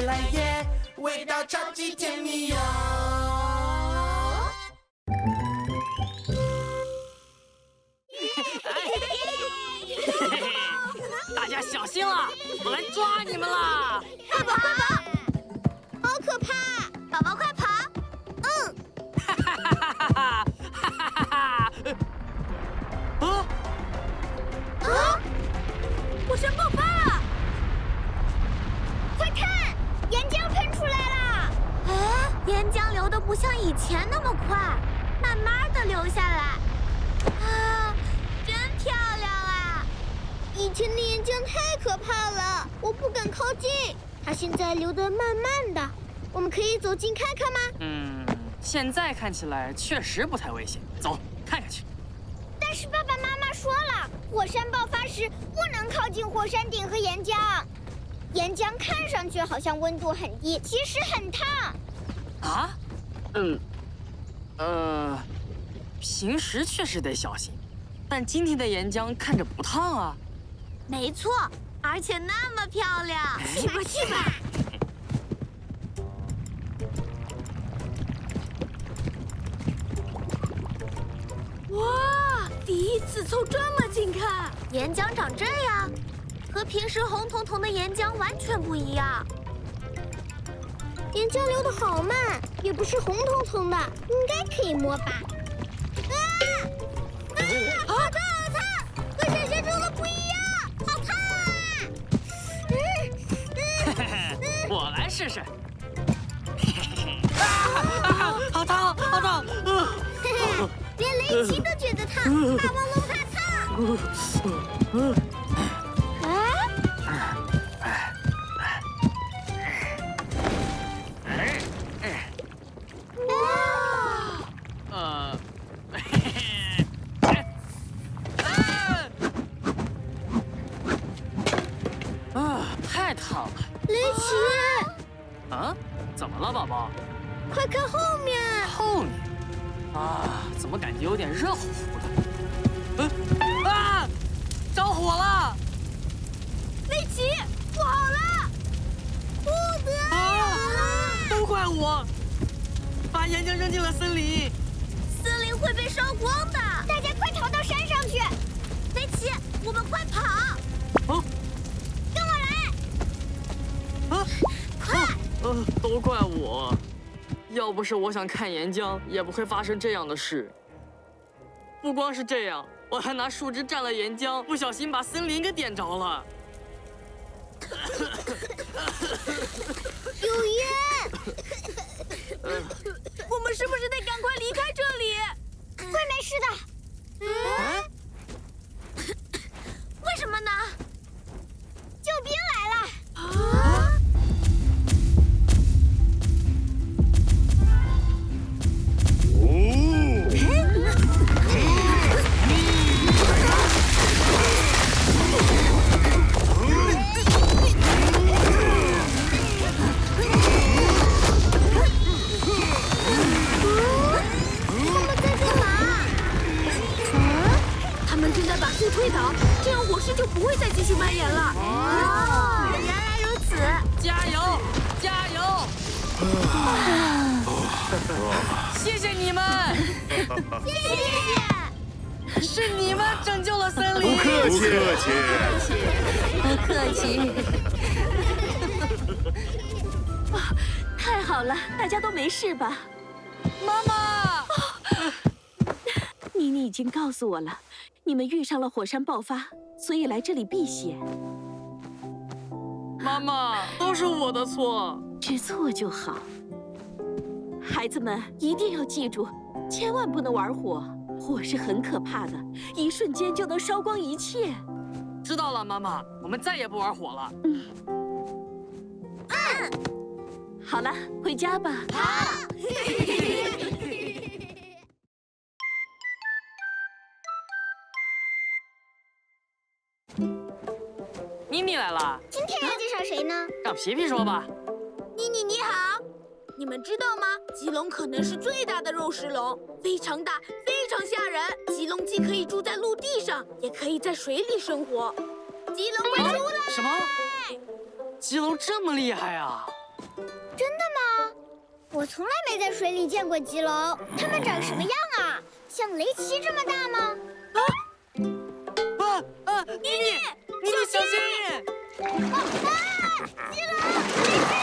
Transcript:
回来耶，味道超级甜蜜哟。大家小心了，我来抓你们啦！快跑，快跑！好可怕！宝宝快跑！哈哈哈哈哈哈！哈哈哈！火山爆发了！快看，岩浆喷出来了！哎，岩浆流的不像以前那么快，慢慢的流下来。啊，真漂亮啊！以前的岩浆太可怕了，我不敢靠近。它现在流得慢慢的，我们可以走近看看吗？现在看起来确实不太危险，走，看看去。但是爸爸妈妈说了，火山爆发时不能靠近火山顶和岩浆。岩浆看上去好像温度很低，其实很烫。啊？平时确实得小心，但今天的岩浆看着不烫啊。没错，而且那么漂亮。去吧，去吧。哇，第一次凑这么近看，岩浆长这样，和平时红彤彤的岩浆完全不一样。岩浆流得好慢，也不是红彤彤的，应该可以摸吧？好烫，好烫，和想象中的不一样，好烫啊！我来试试。好烫，好烫！连雷奇都觉得烫，霸王龙怕烫。太烫了。雷奇，怎么了，宝宝？快看后面！后面？怎么感觉有点热乎乎的？着火了！雷奇，不好了！不得呀！都怪我，把岩浆扔进了森林。森林会被烧光的，大家快逃到山上去！雷奇，我们快跑！跟我来！快！都怪我，要不是我想看岩浆，也不会发生这样的事。不光是这样，我还拿树枝蘸了岩浆，不小心把森林给点着了。有烟！我们是不是得赶快离开这里？会没事的。为什么呢？救兵来了！推倒，这样火势就不会再继续蔓延了。原来如此！加油，加油！谢谢你们！谢谢！是你们拯救了森林。不客气，不客气。太好了，大家都没事吧？妈妈！妮妮已经告诉我了。你们遇上了火山爆发，所以来这里避险。妈妈，都是我的错。知错就好。孩子们一定要记住，千万不能玩火，火是很可怕的，一瞬间就能烧光一切。知道了，妈妈，我们再也不玩火了。好了，回家吧。好。妮妮来了，今天要介绍谁呢？让皮皮说吧。妮妮你好，你们知道吗？棘龙可能是最大的肉食龙，非常大，非常吓人。棘龙既可以住在陆地上，也可以在水里生活。棘龙快出来！什么？棘龙这么厉害啊？真的吗？我从来没在水里见过棘龙，它们长什么样啊？像雷奇这么大吗？妮妮，小心！棘龙，雷奇！